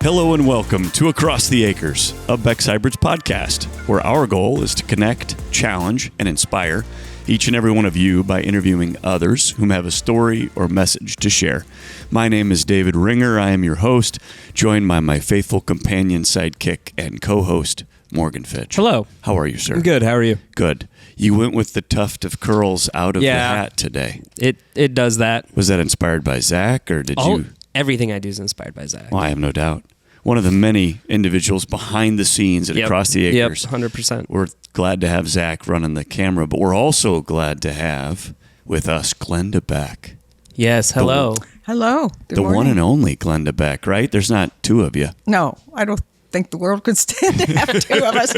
Hello and welcome to Across the Acres, a Beck's Hybrids podcast, where our goal is to connect, challenge, and inspire each and every one of you by interviewing others whom have a story or message to share. My name is David Ringer. I am your host, joined by my faithful companion, sidekick, and co-host, Morgan Fitch. Hello. How are you, sir? I'm good. How are you? Good. You went with the tuft of curls out of the hat today. It does that. Was that inspired by Zach, or did you... Everything I do is inspired by Zach. Well, I have no doubt. One of the many individuals behind the scenes at Across the Acres. Yep, 100%. We're glad to have Zach running the camera, but we're also glad to have with us Glendia Beck. Yes, hello. Hello. Good the morning. one and only Glendia Beck, right? There's not two of you. No, I don't think the world could stand to have two of us.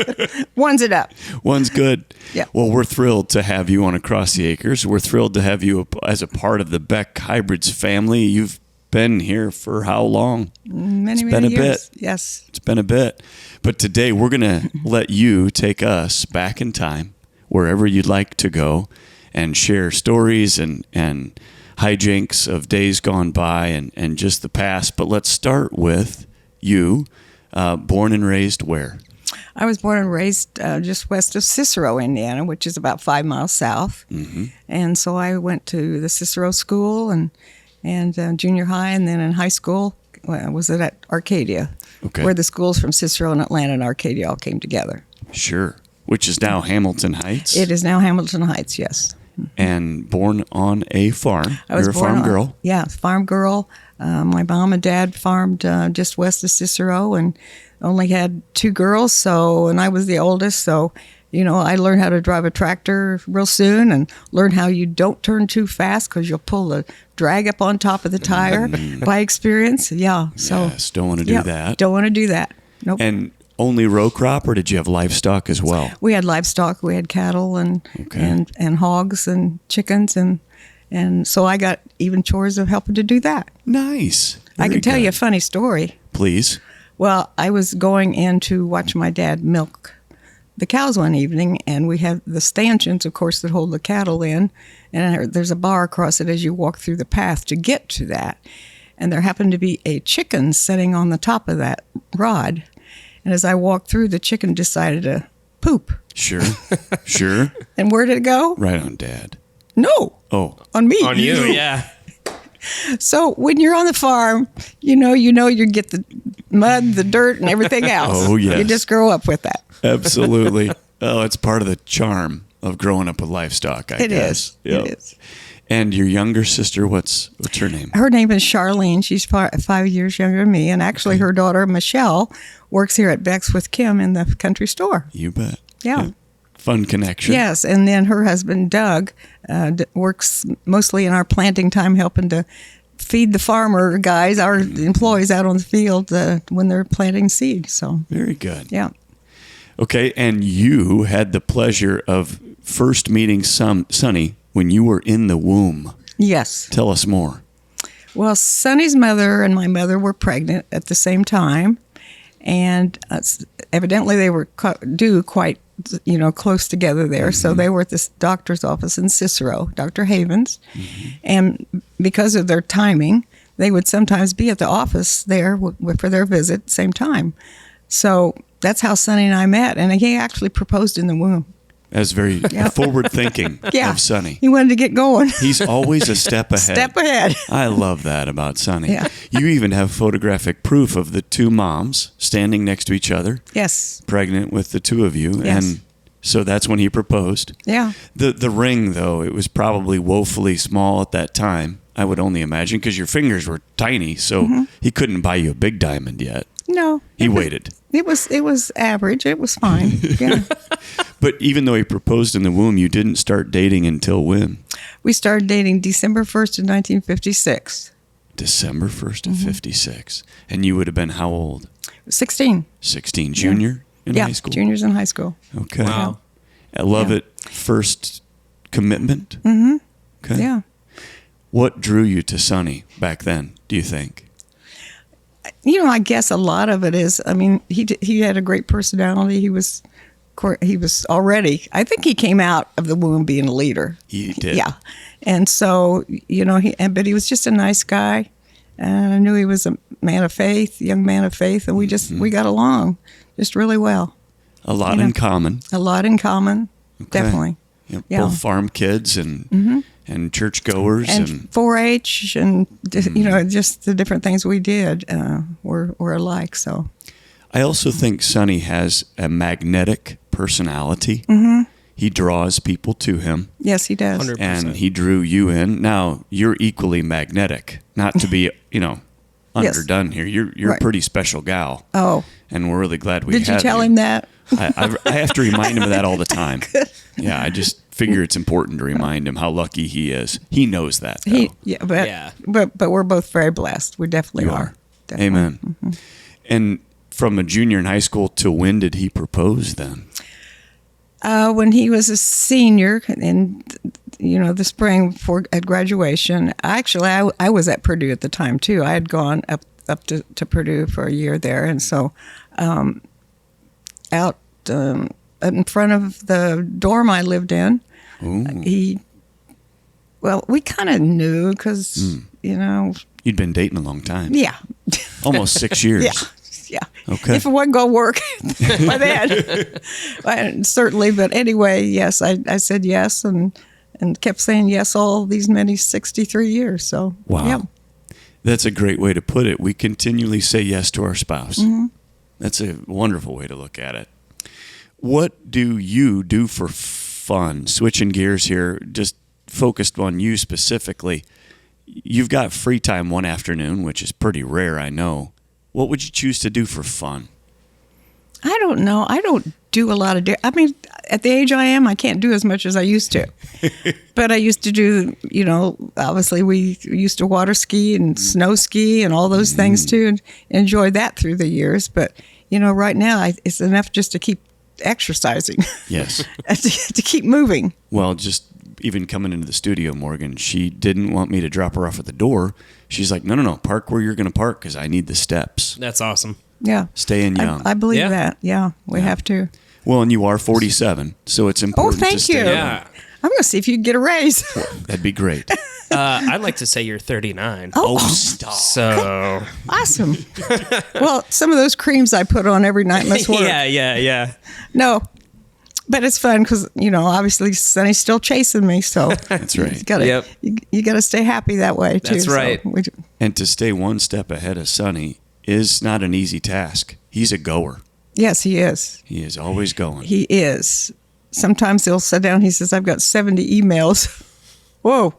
One's it up. One's good. Yeah. Well, we're thrilled to have you on Across the Acres. We're thrilled to have you as a part of the Beck Hybrids family. You've been here for how long? Many It's been a years. bit. Yes. It's been a bit. But today we're going to let you take us back in time, wherever you'd like to go, and share stories and hijinks of days gone by and just the past. But let's start with you, born and raised where? I was born and raised just west of Cicero, Indiana, which is about 5 miles south. Mm-hmm. And so I went to the Cicero School and junior high, and then in high school, I was at Arcadia, where the schools from Cicero and Atlanta and Arcadia all came together. Sure. Which is now Hamilton Heights. It is now Hamilton Heights, yes. And born on a farm. I was You're a born farm girl. Yeah, farm girl. My mom and dad farmed just west of Cicero and only had 2 girls, and I was the oldest, so I learned how to drive a tractor real soon and learned how you don't turn too fast because you'll pull the drag up on top of the tire by experience. Yeah. So Yes, don't want to do that. Don't want to do that. Nope. And only row crop, or did you have livestock as well? We had livestock. We had cattle and hogs and chickens. And so I got even chores of helping to do that. Nice. I Very can tell you a good. funny story. Please. Well, I was going in to watch my dad milk the cows one evening, and we have the stanchions, of course, that hold the cattle in, and there's a bar across it as you walk through the path to get to that. And there happened to be a chicken sitting on the top of that rod. And as I walked through, the chicken decided to poop. Sure. Sure. And where did it go? Right on Dad. No. Oh. On me. On you, yeah. So when you're on the farm, you get the mud, the dirt, and everything else. Oh, yes. You just grow up with that. Absolutely. Oh, it's part of the charm of growing up with livestock, I It guess. is. Yep. It is. And your younger sister, what's her name? Her name is Charlene. She's 5 years younger than me. And actually, her daughter, Michelle, works here at Beck's with Kim in the country store. You bet. Yeah. Fun connection. Yes. And then her husband, Doug, works mostly in our planting time, helping to feed the farmer guys, our employees out on the field when they're planting seed. So, Very good. yeah. Okay, and you had the pleasure of first meeting Sonny when you were in the womb. Yes. Tell us more. Well, Sonny's mother and my mother were pregnant at the same time, and evidently they were due quite, close together there. Mm-hmm. So they were at this doctor's office in Cicero, Dr. Havens, and because of their timing, they would sometimes be at the office there for their visit at the same time. So that's how Sonny and I met, and he actually proposed in the womb. That's very forward thinking of Sonny. He wanted to get going. He's always a step ahead. Step ahead. I love that about Sonny. Yeah. You even have photographic proof of the 2 moms standing next to each other. Yes. Pregnant with the 2 of you. Yes. And so that's when he proposed. Yeah. The ring, though, it was probably woefully small at that time, I would only imagine, because your fingers were tiny, so he couldn't buy you a big diamond yet. No. He waited. It was average. It was fine. Yeah. But even though he proposed in the womb, you didn't start dating until when? We started dating December 1st of 1956. December 1st of 56. And you would have been how old? 16. 16. Junior in high school? Juniors in high school. Okay. Wow. I love it. First commitment? Mm-hmm. Okay. Yeah. What drew you to Sonny back then, do you think? I guess a lot of it is, he had a great personality. He was already, I think he came out of the womb being a leader. He did. Yeah. And so, but he was just a nice guy. And I knew he was a man of faith, young man of faith, and we got along just really well. A lot in common. A lot in common, definitely. Yeah. Both farm kids and churchgoers and 4-H and just the different things we did were alike. So I also think Sonny has a magnetic personality. He draws people to him. Yes, he does. 100%. And he drew you in. Now, you're equally magnetic. Not to be, underdone here. You're Right. a pretty special gal. Oh. And we're really glad we Did you have tell him that? I have to remind him of that all the time. Yeah, I just figure it's important to remind him how lucky he is. He knows that, though. But we're both very blessed. We definitely You are. Definitely. Amen. And from a junior in high school to when did he propose then? When he was a senior in, the spring at graduation. Actually, I was at Purdue at the time too. I had gone up to Purdue for a year there, and so out in front of the dorm I lived in, we kind of knew because You'd been dating a long time. Yeah. Almost 6 years. Yeah. Okay. If it wasn't going to work by then. Certainly. But anyway, yes, I said yes and kept saying yes all these many 63 years. So, wow. Yeah. That's a great way to put it. We continually say yes to our spouse. That's a wonderful way to look at it. What do you do for fun? Switching gears here, just focused on you specifically. You've got free time one afternoon, which is pretty rare, I know. What would you choose to do for fun? I don't know. I don't do a lot of at the age I am, I can't do as much as I used to. But I used to do, obviously we used to water ski and snow ski and all those things too, and enjoy that through the years. But, right now it's enough just to keep exercising. Yes. to keep moving. Well, just even coming into the studio, Morgan, she didn't want me to drop her off at the door. She's like, no, park where you're going to park because I need the steps. That's awesome. Yeah. Staying young. I believe that. Yeah, we have to. Well, and you are 47, so it's important thank to stay you. young. Yeah. I'm going to see if you can get a raise. That'd be great. I'd like to say you're 39. Oh, stop. So. Awesome. Well, some of those creams I put on every night must work. Yeah. No, but it's fun because, obviously Sonny's still chasing me. So That's right. You got to stay happy that way, too. That's right. So And to stay one step ahead of Sonny is not an easy task. He's a goer. yes, he is. He is always going. He is. Sometimes he'll sit down. He says, I've got 70 emails. Whoa.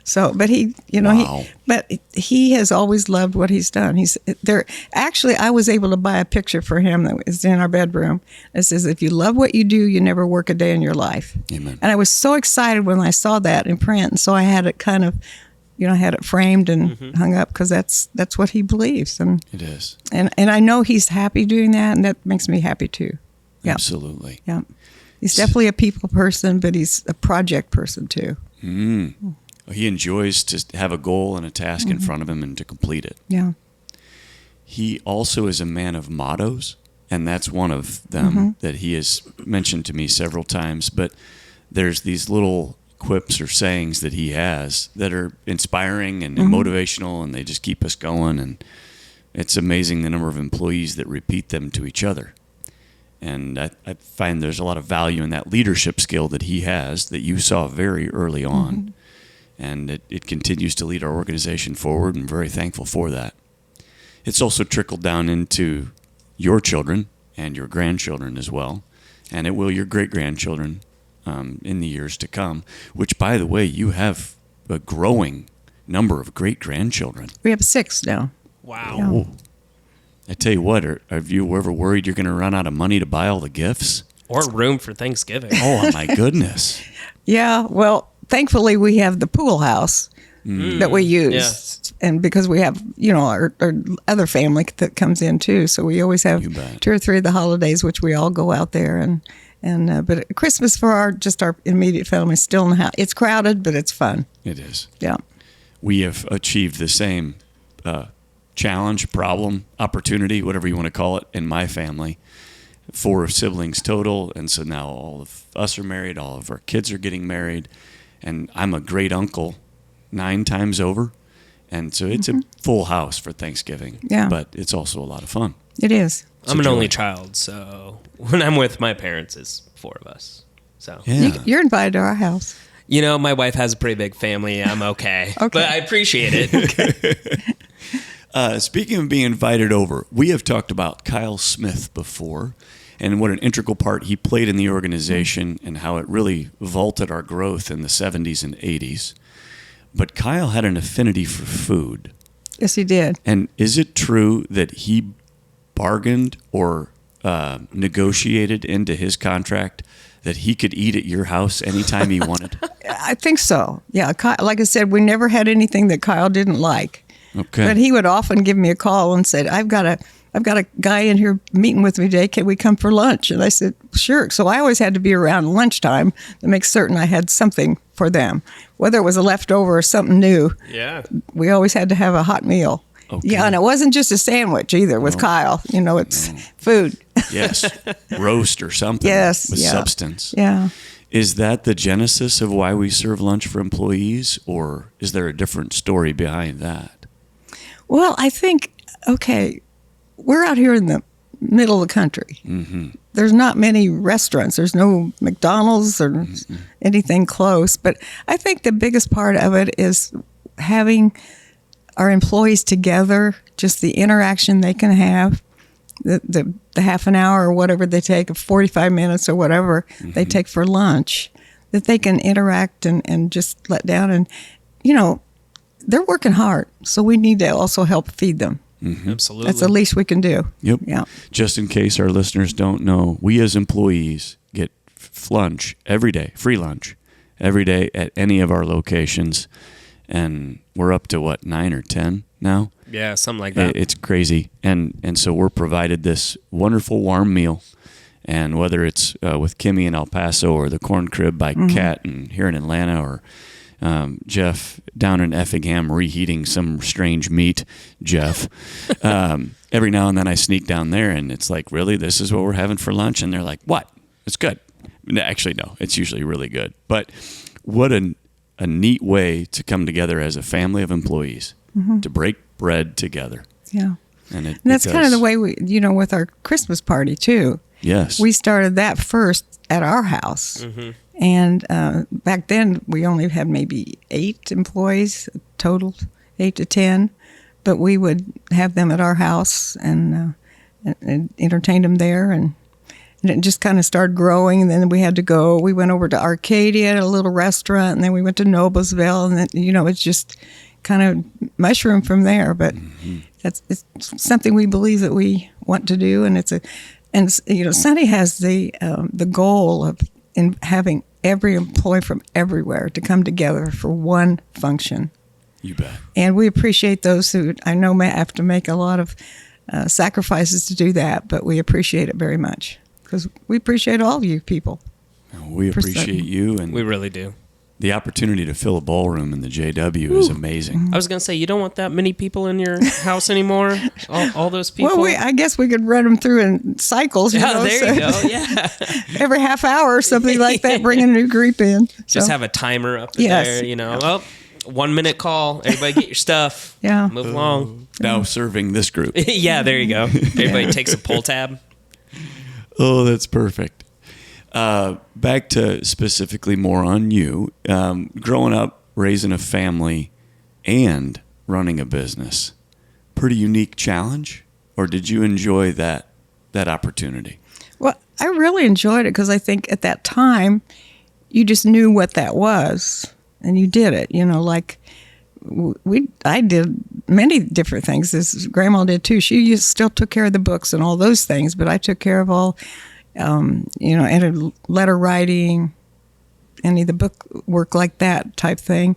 So, but Wow. he has always loved what he's done. He's there. Actually, I was able to buy a picture for him that was in our bedroom. It says, if you love what you do, you never work a day in your life. Amen. And I was so excited when I saw that in print. And so I had it kind of, I had it framed and hung up because that's what he believes. And It is. and I know he's happy doing that. And that makes me happy too. Yeah. Absolutely. Yeah. He's definitely a people person, but he's a project person too. He enjoys to have a goal and a task in front of him and to complete it. Yeah. He also is a man of mottos, and that's one of them that he has mentioned to me several times. But there's these little quips or sayings that he has that are inspiring and motivational, and they just keep us going. And it's amazing the number of employees that repeat them to each other. And I find there's a lot of value in that leadership skill that he has that you saw very early on. And it continues to lead our organization forward, and very thankful for that. It's also trickled down into your children and your grandchildren as well, and it will your great-grandchildren in the years to come, which, by the way, you have a growing number of great-grandchildren. We have 6 now. Wow. Yeah. Oh. I tell you what, have you ever worried you're going to run out of money to buy all the gifts? Or room for Thanksgiving. Oh, my goodness. Yeah. Well, thankfully we have the pool house that we use, and because we have our other family that comes in too, so we always have You bet. 2 or 3 of the holidays which we all go out there and but Christmas for our immediate family is still in the house. It's crowded, but it's fun. It is. Yeah. We have achieved the same challenge, problem, opportunity, whatever you want to call it, in my family. 4 siblings total, and so now all of us are married, all of our kids are getting married, and I'm a great uncle 9 times over, And so it's a full house for Thanksgiving. Yeah. But it's also a lot of fun. It is. I'm an joy. only child, so when I'm with my parents, it's 4 of us. So Yeah. You're invited to our house. my wife has a pretty big family. I'm okay. Okay. But I appreciate it. Speaking of being invited over, we have talked about Kyle Smith before and what an integral part he played in the organization and how it really vaulted our growth in the 70s and 80s. But Kyle had an affinity for food. Yes, he did. And is it true that he bargained or negotiated into his contract that he could eat at your house anytime he wanted? I think so. Yeah, like I said, we never had anything that Kyle didn't like. Okay. But he would often give me a call and said, I've got a guy in here meeting with me today. Can we come for lunch? And I said, sure. So I always had to be around lunchtime to make certain I had something for them, whether it was a leftover or something new. Yeah. We always had to have a hot meal. Okay. Yeah, and it wasn't just a sandwich either with Kyle. It's food. Yes. Roast or something. Yes, With yeah. substance. Yeah. Is that the genesis of why we serve lunch for employees, or is there a different story behind that? Well, I think, okay, we're out here in the middle of the country. Mm-hmm. There's not many restaurants. There's no McDonald's or anything close. But I think the biggest part of it is having our employees together, just the interaction they can have, the half an hour or whatever they take, 45 minutes or whatever they take for lunch, that they can interact and just let down. And, they're working hard, so we need to also help feed them. Mm-hmm. Absolutely. That's the least we can do. Yep. Yeah. Just in case our listeners don't know, we as employees get lunch every day, free lunch, every day at any of our locations. And we're up to, 9 or 10 now? Yeah, something like that. It's crazy. And so we're provided this wonderful warm meal. And whether it's with Kimmy in El Paso or the corn crib by Kat and here in Atlanta, or Jeff down in Effingham reheating some strange meat, Jeff. Every now and then I sneak down there and it's like, really, this is what we're having for lunch? And they're like, what? It's good. Actually, no, it's usually really good. But what a neat way to come together as a family of employees, to break bread together. Yeah. And that's kind of the way we, with our Christmas party too. Yes. We started that first at our house. Mm-hmm. And back then we only had maybe 8 employees total, 8 to 10. But we would have them at our house and entertain them there. And it just kind of started growing. And then we went over to Arcadia, a little restaurant. And then we went to Noblesville. And then, it's just kind of mushroomed from there. But it's something we believe that we want to do. And Sonny has the goal of having every employee from everywhere to come together for one function. You bet. And we appreciate those who I know may have to make a lot of sacrifices to do that, but we appreciate it very much because we appreciate all of you people. We appreciate you, and We really do. the opportunity to fill a ballroom in the JW is amazing. I was going to say, you don't want that many people in your house anymore? All those people? Well, I guess we could run them through in cycles. Yeah, there you go. Yeah. Every half hour or something like that, bring a new group in. Just So, have a timer up Yes. there, Well, 1 minute call. Everybody get your stuff. Yeah. Move along. Now serving this group. Yeah, there you go. Everybody takes a pull tab. Oh, that's perfect. Back to specifically more on you. Growing up, raising a family, and running a business. Pretty unique challenge? Or did you enjoy that opportunity? Well, I really enjoyed it because I think at that time, you just knew what that was and you did it. Like I did many different things. As Grandma did too. She still took care of the books and all those things, but I took care of all, and letter writing, any of the book work like that type thing.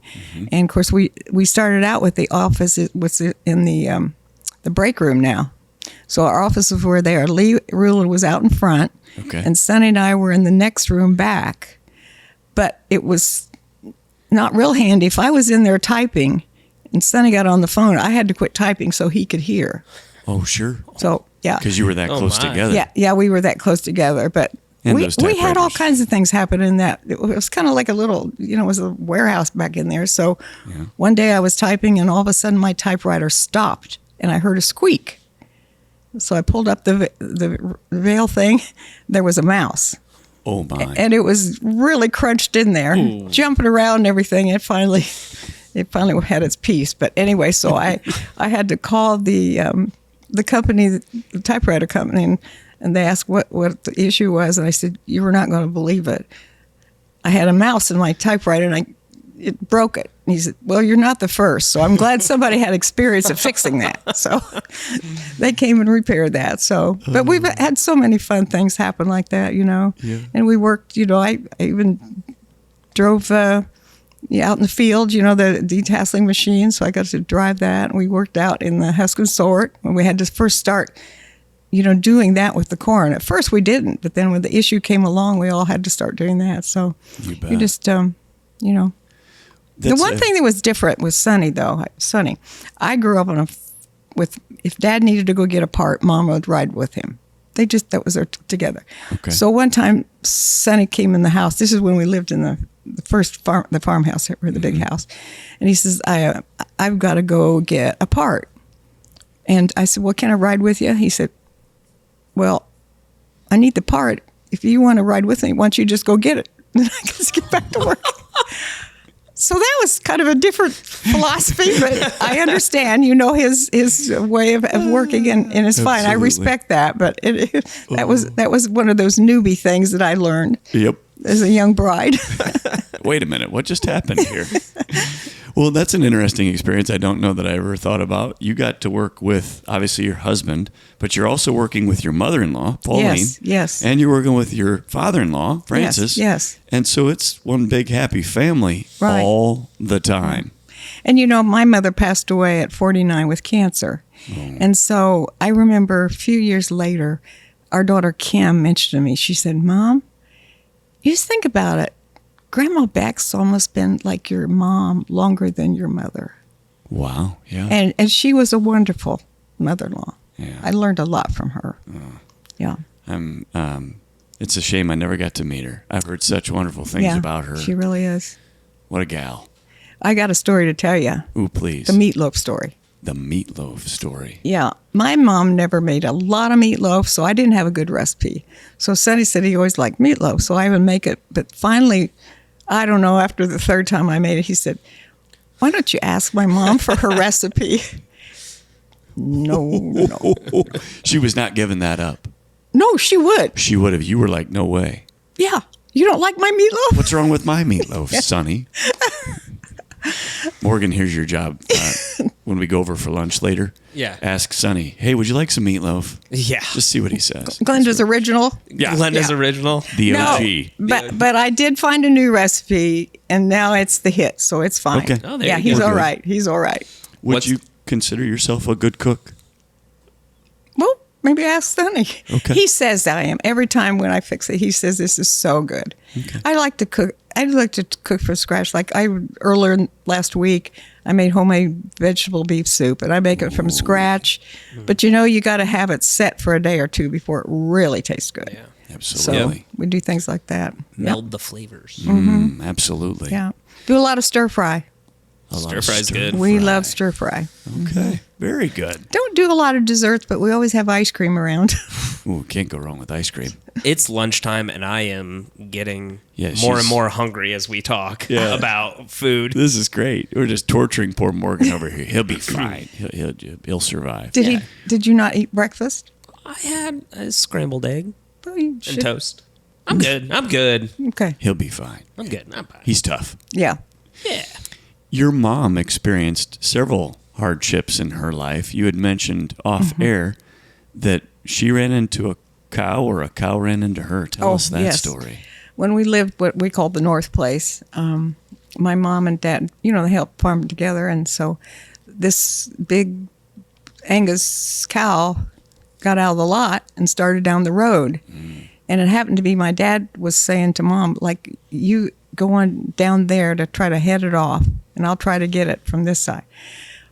And of course, we started out with the office. It was in the break room now. So our offices were there. Lee Ruler was out in front, Okay. and Sonny and I were in the next room back. But it was not real handy. If I was in there typing and Sonny got on the phone, I had to quit typing so he could hear. Oh, sure. So, yeah. Because you were that close my. together. Yeah, we were that close together. But And we those had all typewriters. kinds of things happen in that. It was kind of like a little, it was a warehouse back in there. So one day I was typing and all of a sudden my typewriter stopped and I heard a squeak. So I pulled up the veil thing. There was a mouse. Oh my! And it was really crunched in there, jumping around and everything. It finally had its piece. But anyway, so I had to call the company, the typewriter company, and they asked what the issue was, and I said, "You were not going to believe it. I had a mouse in my typewriter, and it broke it." And he said, "Well, you're not the first, so I'm glad somebody had experience of fixing that." So they came and repaired that. So, but we've had so many fun things happen like that, Yeah. And we worked, I even drove out in the field, the detasseling machine. So I got to drive that. And we worked out in the husk and sort when we had to first start, doing that with the corn. At first we didn't, but then when the issue came along, we all had to start doing that. So you just, the one thing that was different was Sonny, though. Sonny, I grew up if Dad needed to go get a part, Mom would ride with him. That was together. Okay. So one time, Sonny came in the house. This is when we lived in the first the farmhouse, or the big house. And he says, I've got to go get a part. And I said, well, can I ride with you? He said, well, I need the part. If you want to ride with me, why don't you just go get it? Then I can just get back to work. So that was kind of a different philosophy, but I understand, his way of working, and it's fine. I Absolutely. respect that, but that was one of those newbie things that I learned Yep. as a young bride. Wait a minute. What just happened here? Well, that's an interesting experience. I don't know that I ever thought about. You got to work with, obviously, your husband, but you're also working with your mother-in-law, Pauline. Yes. And you're working with your father-in-law, Francis. Yes. And so it's one big happy family Right. all the time. And my mother passed away at 49 with cancer. And so I remember a few years later, our daughter Kim mentioned to me, she said, Mom, you just think about it. Grandma Beck's almost been like your mom longer than your mother. Wow. Yeah. And she was a wonderful mother-in-law. Yeah. I learned a lot from her. Yeah. It's a shame I never got to meet her. I've heard such wonderful things about her. She really is. What a gal. I got a story to tell you. Ooh, please. The meatloaf story. The meatloaf story. Yeah. My mom never made a lot of meatloaf, so I didn't have a good recipe. So Sonny said he always liked meatloaf, so I would make it. But finally, I don't know, after the third time I made it, he said, why don't you ask my mom for her recipe? No. She was not giving that up. No, she would. She would have. You were like, no way. Yeah. You don't like my meatloaf? What's wrong with my meatloaf, Sonny? Morgan, here's your job. When we go over for lunch later, ask Sonny, hey, would you like some meatloaf? Yeah. Just see what he says. Glenda's original? Yeah. Glenda's original. The No, OG. but I did find a new recipe, and now it's the hit, so it's fine. Okay. Oh, there Yeah, you he's go. all We're good. right. He's all right. Would What's- you consider yourself a good cook? Well, maybe ask Sonny. Okay. He says I am. Every time when I fix it, he says this is so good. Okay. I like to cook. I like to cook from scratch. Like earlier last week, I made homemade vegetable beef soup, and I make it from scratch. But you got to have it set for a day or two before it really tastes good. Yeah. So Absolutely. we do things like that. Meld the flavors. Absolutely. Yeah. Do a lot of stir fry. A lot Stir of fry's good. We fry. love stir fry. Okay. Very good. Don't do a lot of desserts, but we always have ice cream around. Ooh, can't go wrong with ice cream. It's lunchtime, and I am getting Yeah, more and she's- more hungry as we talk Yeah. about food. This is great. We're just torturing poor Morgan over here. He'll be fine. He'll survive. Did you not eat breakfast? I had a scrambled egg Well, you and should- toast. I'm good. I'm good. Okay. He'll be fine. I'm good. I'm fine. He's tough. Yeah. Yeah. Your mom experienced several hardships in her life. You had mentioned off air that she ran into a cow or a cow ran into her. Tell us that yes. story. When we lived what we called the North Place, my mom and dad, they helped farm together. And so this big Angus cow got out of the lot and started down the road. And it happened to be my dad was saying to Mom, like, you go on down there to try to head it off, and I'll try to get it from this side.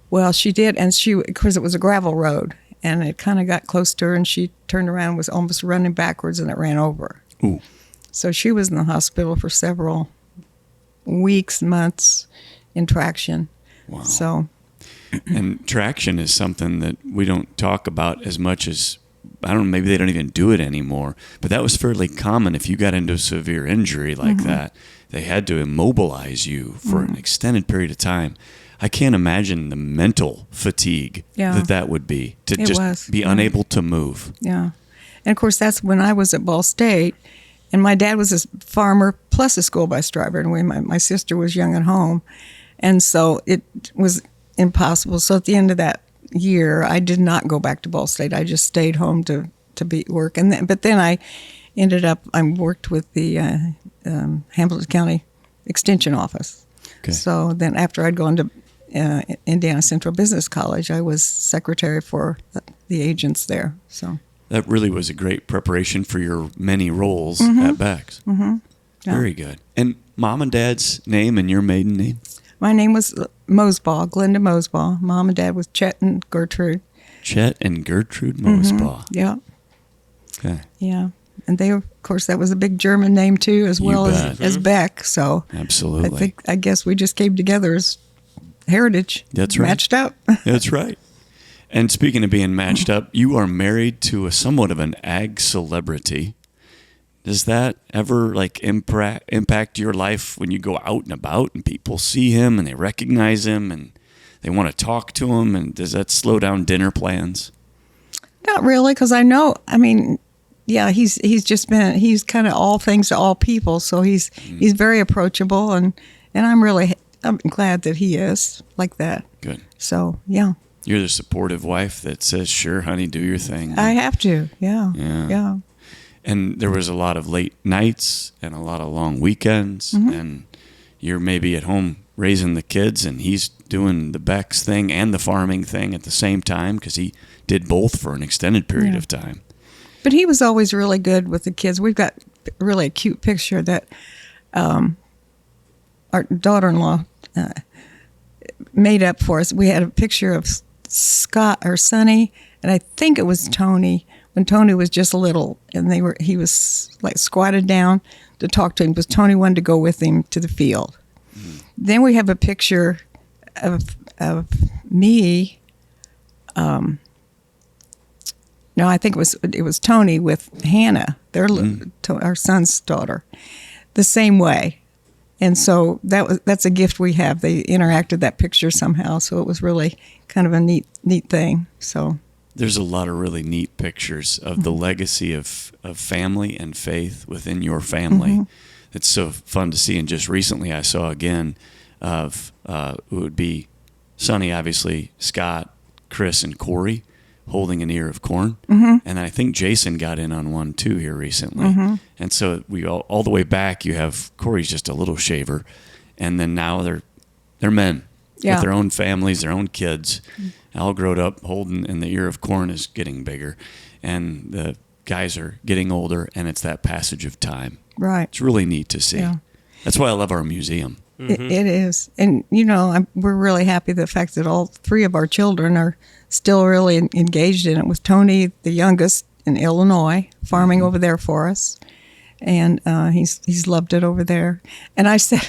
Well, she did, and because it was a gravel road, and it kind of got close to her, and she turned around and was almost running backwards, and it ran over. Ooh. So she was in the hospital for several weeks, months in traction. Wow. So, And traction is something that we don't talk about as much as, I don't know, maybe they don't even do it anymore. But that was fairly common if you got into a severe injury like that. They had to immobilize you for an extended period of time. I can't imagine the mental fatigue that would be to be unable to move. Yeah. And of course, that's when I was at Ball State. And my dad was a farmer plus a school bus driver. And my sister was young at home. And so it was impossible. So at the end of that year, I did not go back to Ball State. I just stayed home to work. But then I worked with the Hamilton County Extension Office. Okay. So then after I'd gone to Indiana Central Business College, I was secretary for the agents there. So that really was a great preparation for your many roles at Beck's. Yeah. Very good. And mom and dad's name and your maiden name? My name was Mosbaugh, Glenda Mosbaugh. Mom and dad was Chet and Gertrude. Chet and Gertrude Mosbaugh. Yeah. Okay. Yeah. And they, of course, that was a big German name too, as well as Beck. So absolutely. I guess we just came together as heritage. That's right. Matched up. That's right. And speaking of being matched up, you are married to a somewhat of an ag celebrity. Does that ever impact your life when you go out and about and people see him and they recognize him and they want to talk to him? And does that slow down dinner plans? Not really, because I know. I mean, yeah, he's kind of all things to all people. So he's very approachable, and I'm glad that he is like that. Good. So yeah. You're the supportive wife that says, "Sure, honey, do your thing." I have to. Yeah. Yeah. And there was a lot of late nights and a lot of long weekends, and you're maybe at home raising the kids, and he's doing the Beck's thing and the farming thing at the same time because he did both for an extended period of time. But he was always really good with the kids. We've got really a cute picture that our daughter-in-law made up for us. We had a picture of Sonny, and I think it was Tony, when Tony was just a little, and he was like squatted down to talk to him because Tony wanted to go with him to the field. Then we have a picture of me. No, I think it was Tony with Hannah, our son's daughter, the same way. And so that's a gift we have. They interacted that picture somehow, so it was really kind of a neat thing. So there's a lot of really neat pictures of the legacy of family and faith within your family. It's so fun to see. And just recently I saw again of it would be Sonny, obviously, Scott, Chris, and Corey holding an ear of corn. And I think Jason got in on one too here recently. And so we all the way back, you have Corey's just a little shaver. And then now they're men with their own families, their own kids, all grown up holding, and the ear of corn is getting bigger. And the guys are getting older, and it's that passage of time. Right. It's really neat to see. Yeah. That's why I love our museum. It is. And, we're really happy the fact that all three of our children are still really engaged in it, with Tony, the youngest, in Illinois, farming over there for us. And he's loved it over there. And I said,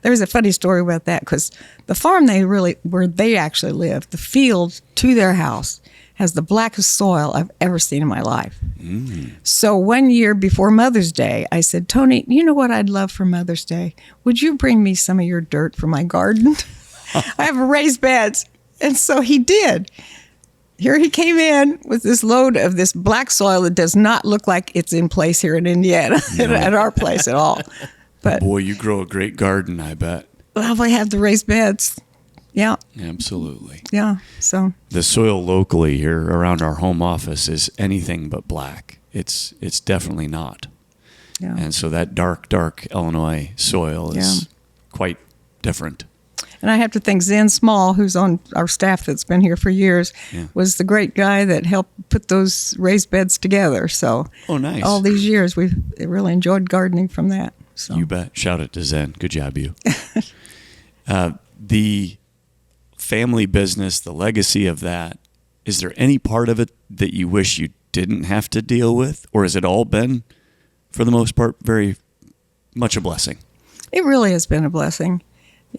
there's a funny story about that, because the farm where they actually live, the field to their house, has the blackest soil I've ever seen in my life. So one year before Mother's Day, I said, Tony, you know what I'd love for Mother's Day? Would you bring me some of your dirt for my garden? I have raised beds. And so he did. Here he came in with this load of this black soil that does not look like it's in place here in Indiana, at our place at all. But boy, you grow a great garden, I bet. Well, we have the raised beds. Yeah. Absolutely. Yeah. So the soil locally here around our home office is anything but black. It's definitely not. Yeah. And so that dark Illinois soil is quite different. And I have to thank Zen Small, who's on our staff that's been here for years, was the great guy that helped put those raised beds together. So nice. All these years, we've really enjoyed gardening from that. So. You bet. Shout out to Zen. Good job, you. The family business, the legacy of that, is there any part of it that you wish you didn't have to deal with? Or has it all been for the most part, very much a blessing. It really has been a blessing.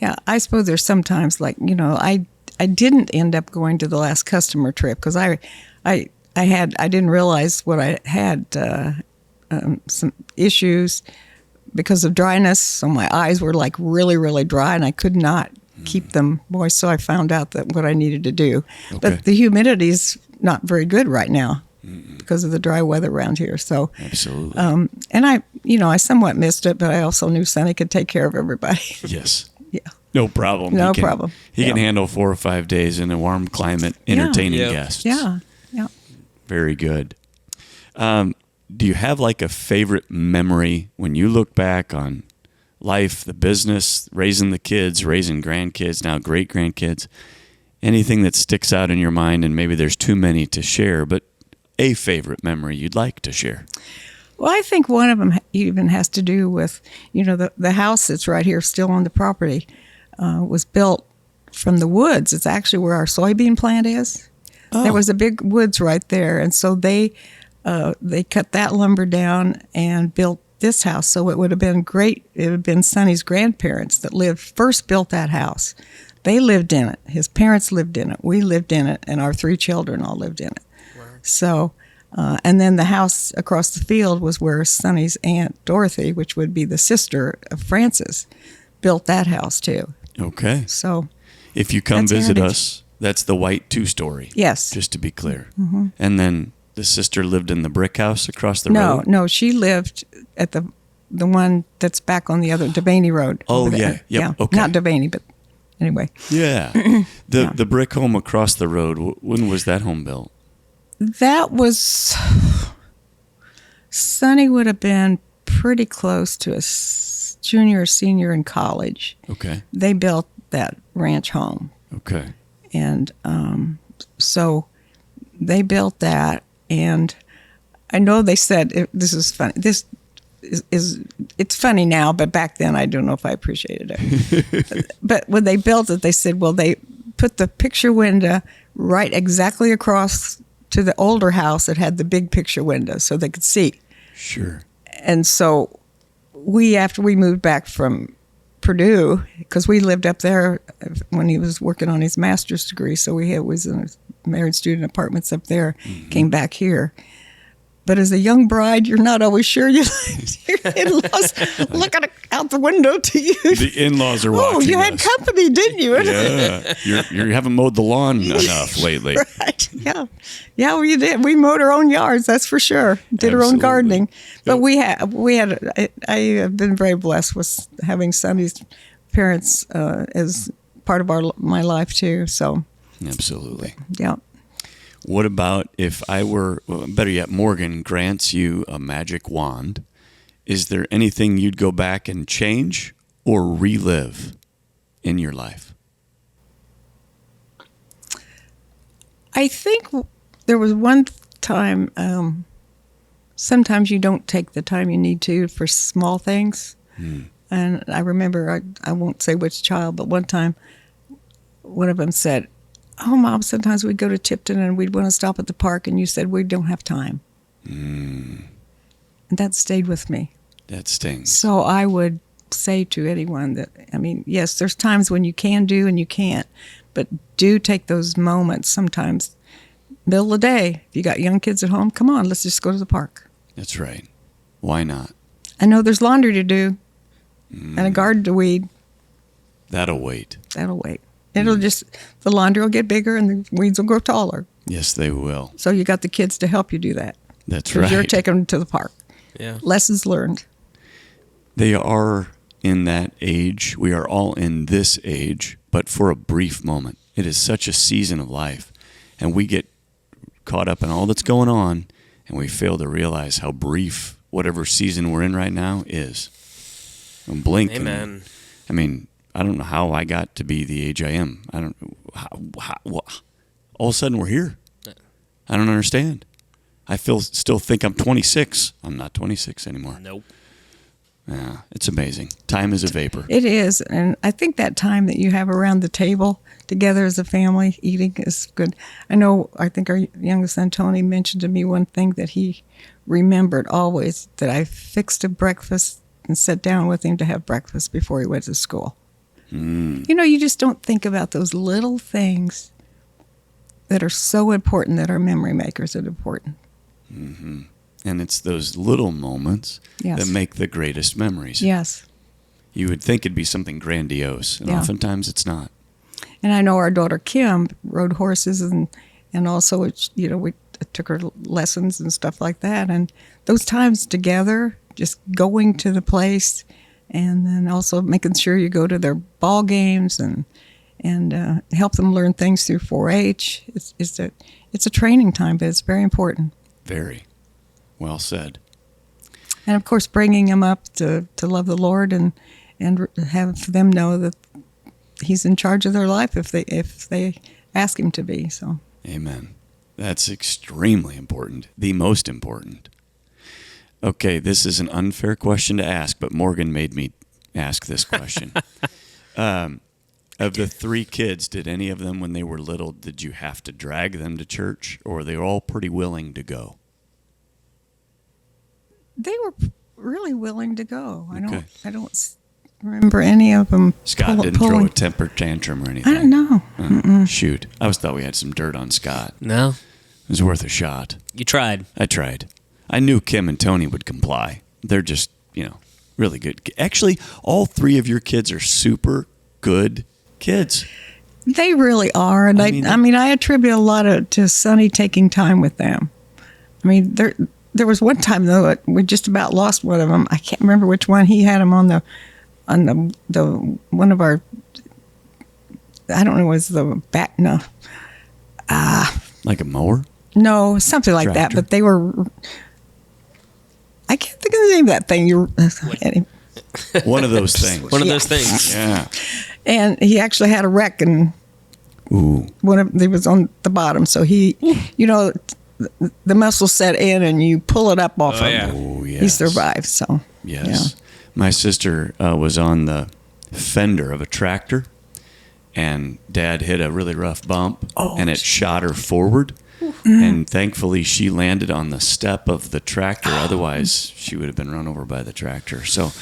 Yeah, I suppose there's sometimes I didn't end up going to the last customer trip because I didn't realize what I had, some issues because of dryness. So my eyes were like really, really dry, and I could not keep them moist. So I found out that what I needed to do. Okay. But the humidity's not very good right now because of the dry weather around here. So Absolutely. and I somewhat missed it, but I also knew Sonny could take care of everybody. Yes. Yeah. No problem. No problem. He can Yeah. handle 4 or 5 days in a warm climate, entertaining Yeah. guests. Yeah. Yeah. Very good. Do you have like a favorite memory when you look back on life, the business, raising the kids, raising grandkids, now great grandkids? Anything that sticks out in your mind, and maybe there's too many to share, but a favorite memory you'd like to share? Well, I think one of them even has to do with, the house that's right here still on the property was built from the woods. It's actually where our soybean plant is. Oh. There was a big woods right there. And so they cut that lumber down and built this house. So it would have been great. It would have been Sonny's grandparents that first built that house. They lived in it. His parents lived in it. We lived in it. And our 3 children all lived in it. Wow. So, and then the house across the field was where Sonny's Aunt Dorothy, which would be the sister of Francis, built that house too. Okay. So, If you come That's visit heritage. us, that's the white 2-story. yes. Just to be clear. Mm-hmm. And then the sister lived in the brick house across the No, road? no, she lived at the one that's back on the other Devaney Road. Oh, over there. yeah. Yep. Yeah. Okay. Not Devaney, but anyway. Yeah. The brick home across the road, when was that home built? That was, Sonny would have been pretty close to a junior or senior in college. Okay. They built that ranch home. Okay. And so they built that. And I know they said, this is funny. This it's funny now, but back then I don't know if I appreciated it. But when they built it, they said, well, they put the picture window right exactly across to the older house that had the big picture window so they could see. Sure. And so after we moved back from Purdue, because we lived up there when he was working on his master's degree, so was in married student apartments up there, came back here. But as a young bride, you're not always sure your in-laws looking out the window to you. The in-laws are watching Oh, you had us. company, didn't you? Yeah. You haven't mowed the lawn enough lately. Right. Yeah. Yeah, well, you did. We mowed our own yards, that's for sure. Did our Absolutely. own gardening. But Yep. I have been very blessed with having Sonny's parents as part of my life too. So, Absolutely. yeah. What about if better yet, Morgan grants you a magic wand? Is there anything you'd go back and change or relive in your life? I think there was one time, sometimes you don't take the time you need to for small things. And I remember, I won't say which child, but one time, one of them said, oh, Mom, sometimes we'd go to Tipton and we'd want to stop at the park, and you said, we don't have time. And that stayed with me. That stings. So I would say to anyone that, yes, there's times when you can do and you can't, but do take those moments sometimes. Middle of the day, if you got young kids at home, come on, let's just go to the park. That's right. Why not? I know there's laundry to do and a garden to weed. That'll wait. That'll wait. The laundry will get bigger and the weeds will grow taller. Yes, they will. So you got the kids to help you do that. That's 'Cause right. you're taking them to the park. Yeah. Lessons learned. They are in that age. We are all in this age, but for a brief moment. It is such a season of life. And we get caught up in all that's going on, and we fail to realize how brief whatever season we're in right now is. And blink. Amen. I don't know how I got to be the age I am. I don't know how all of a sudden we're here. I don't understand. I still think I'm 26. I'm not 26 anymore. Nope. Yeah, it's amazing. Time is a vapor. It is. And I think that time that you have around the table together as a family eating is good. I think our youngest son, Tony, mentioned to me one thing that he remembered always, that I fixed a breakfast and sat down with him to have breakfast before he went to school. You just don't think about those little things that are so important, that are memory makers and important. Mm-hmm. And it's those little moments that make the greatest memories. Yes. You would think it'd be something grandiose, and oftentimes it's not. And I know our daughter Kim rode horses, and also, we took her lessons and stuff like that. And those times together, just going to the place, and then also making sure you go to their ball games and help them learn things through 4-H. It's a training time, but it's very important. Very well said. And of course, bringing them up to love the Lord and have them know that He's in charge of their life if they ask Him to be. So. Amen. That's extremely important. The most important. Okay, this is an unfair question to ask, but Morgan made me ask this question. Of the 3 kids, did any of them, when they were little, did you have to drag them to church, or were they all pretty willing to go? They were really willing to go. I don't remember any of them. Scott didn't throw a temper tantrum or anything. I don't know. Shoot. I always thought we had some dirt on Scott. No. It was worth a shot. You tried. I tried. I knew Kim and Tony would comply. They're just, really good. Actually, all 3 of your kids are super good kids. They really are. And I attribute a lot to Sonny taking time with them. There was one time, though, we just about lost one of them. I can't remember which one. He had him on the one of our, I don't know, was the back, no. Like a mower? No, something like Tractor? that. But they were, I can't think of the name of that thing. One of those things. One of those things. Yeah. And he actually had a wreck, and he was on the bottom. So he, the muscle set in, and you pull it up off of him. Oh, yes. He survived. So yes, my sister was on the fender of a tractor, and Dad hit a really rough bump, and it shot her forward. And thankfully, she landed on the step of the tractor. Otherwise, she would have been run over by the tractor. So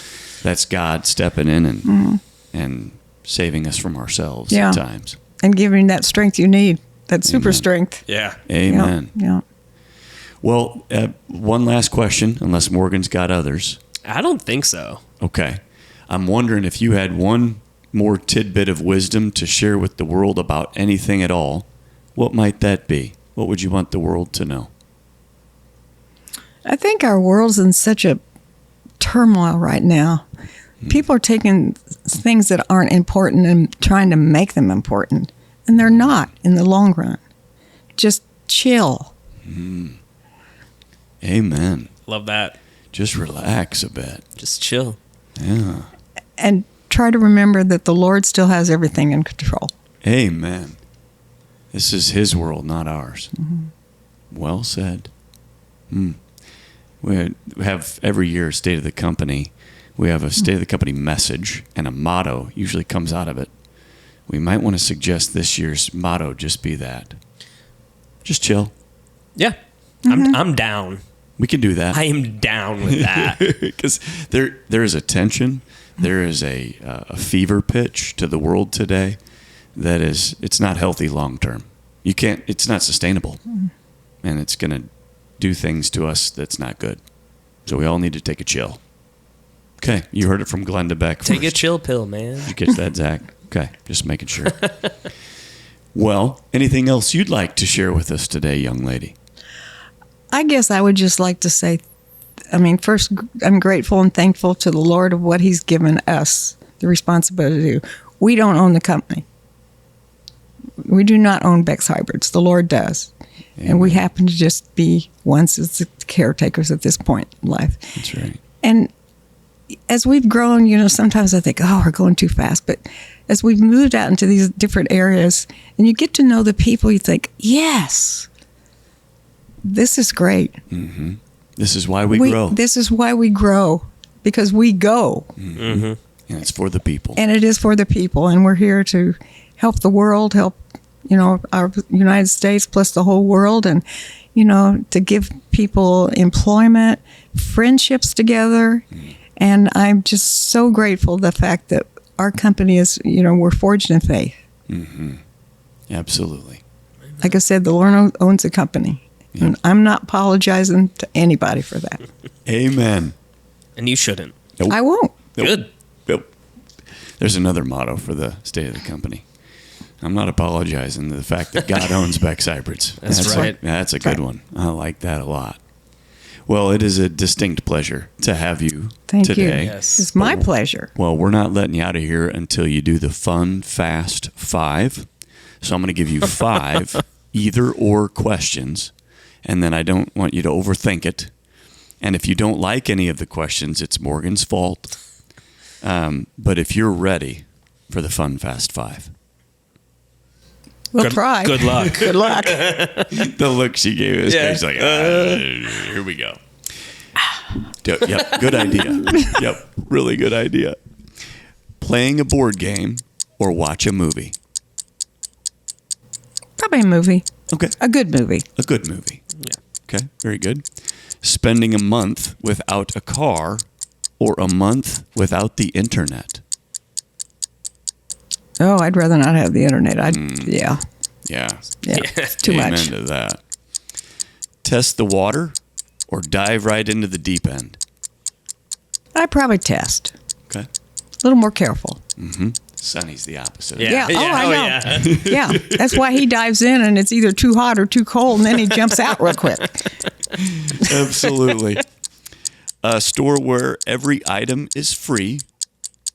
that's God stepping in and saving us from ourselves at times. And giving that strength you need, that super strength. Yeah. Amen. Yeah. Well, one last question, unless Morgan's got others. I don't think so. Okay. I'm wondering if you had one more tidbit of wisdom to share with the world about anything at all, what might that be? What would you want the world to know? I think our world's in such a turmoil right now. People are taking things that aren't important and trying to make them important, and they're not in the long run. Just chill. Amen. Love that. Just relax a bit. Just chill. Yeah. And try to remember that the Lord still has everything in control. Amen. This is His world, not ours. Well said. We have every year State of the Company. We have a State of the Company message, and a motto usually comes out of it. We might want to suggest this year's motto just be that. Just chill. Yeah. I'm down. We can do that. I am down with that. Because there is a tension. There is a fever pitch to the world today that it's not healthy long term. It's not sustainable. And it's going to do things to us that's not good. So we all need to take a chill. Okay, you heard it from Glendia Beck first. Take a chill pill, man. Did you catch that, Zach? Okay, just making sure. Well, anything else you'd like to share with us today, young lady? I guess I would just like to say, first, I'm grateful and thankful to the Lord of what He's given us the responsibility to do. We don't own the company. We do not own Beck's Hybrids. The Lord does. Amen. And we happen to just be ones as the caretakers at this point in life. That's right. And as we've grown, sometimes I think, we're going too fast. But as we've moved out into these different areas and you get to know the people, you think, yes, this is great. This is why we grow. This is why we grow. because we go. And it's for the people. And it is for the people. And we're here to help the world, help, our United States plus the whole world. And, to give people employment, friendships together. And I'm just so grateful the fact that our company is, we're forged in faith. Absolutely. Like I said, the Lord owns the company. Yeah. And I'm not apologizing to anybody for that. Amen. And you shouldn't. Nope. I won't. Nope. Good. Nope. There's another motto for the state of the company. I'm not apologizing to the fact that God owns Beck's Hybrids. That's right. That's a good one. I like that a lot. Well, it is a distinct pleasure to have you Thank today. you. Yes. It's my pleasure. Well, we're not letting you out of here until you do the fun, fast 5. So I'm going to give you 5 either or questions, and then I don't want you to overthink it. And if you don't like any of the questions, it's Morgan's fault. But if you're ready for the fun, fast 5. We'll Good- try. Good luck. Good luck. The look she gave us, Yeah. she's like, here we go. Yep, good idea. Yep, really good idea. Playing a board game or watch a movie? Probably a movie. Okay, A good movie. a good movie. Yeah. Okay, very good. Spending a month without a car or a month without the internet? Oh, I'd rather not have the internet. Yeah. Yeah, It's too amen much. to that. Test the water or dive right into the deep end? I'd probably test. Okay. A little more careful. Sonny's the opposite. Yeah. Oh, I know. Yeah. Yeah. That's why he dives in and it's either too hot or too cold, and then he jumps out real quick. Absolutely. A store where every item is free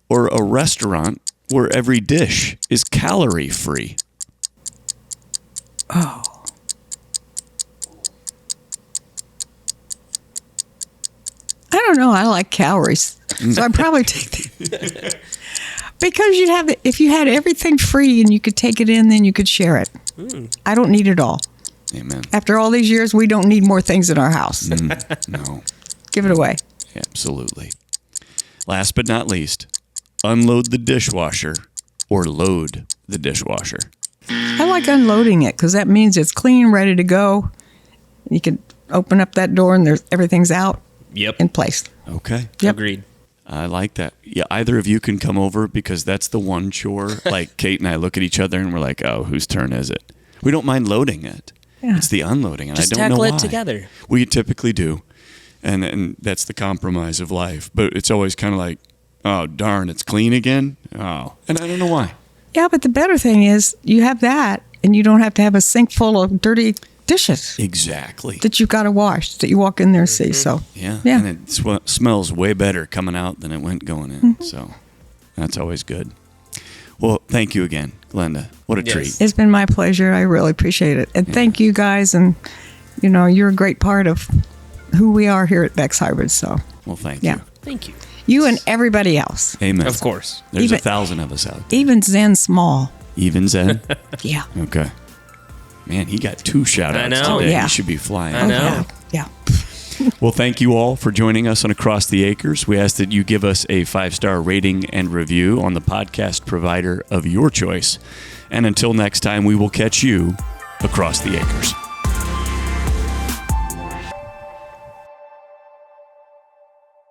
or a restaurant where every dish is calorie free? Oh. I don't know. I like calories. So I'd probably take the... Because if you had everything free and you could take it in, then you could share it. I don't need it all. Amen. After all these years, we don't need more things in our house. No, Give it away. absolutely. Last but not least, unload the dishwasher or load the dishwasher? I like unloading it because that means it's clean, ready to go. You can open up that door and everything's out Yep. in place. Okay. Yep. Agreed. I like that. Yeah, either of you can come over because that's the one chore. Like Kate and I look at each other and we're like, oh, whose turn is it? We don't mind loading it. Yeah. It's the unloading, and Just I don't know tackle why. it together. We typically do, and that's the compromise of life. But it's always kind of like, oh darn, it's clean again. Oh, and I don't know why. Yeah, but the better thing is you have that and you don't have to have a sink full of dirty dishes Exactly. that you've got to wash that you walk in there and see. So, Yeah. Yeah. And it smells way better coming out than it went going in. So that's always good. Well, thank you again, Glenda. What a Yes. treat. it's been my pleasure. I really appreciate it. And thank you guys. And, you're a great part of who we are here at Beck's Hybrids. So, Well, thank yeah. you. Thank you. You and everybody else, Amen. Of course. There's Even- 1,000 of us out there. even Zen Small. Even Zen? Yeah. Okay. Man, he got 2 shout-outs I know. today. Yeah. He should be flying. I know. Yeah. Well, thank you all for joining us on Across the Acres. We ask that you give us a 5-star rating and review on the podcast provider of your choice. And until next time, we will catch you across the acres.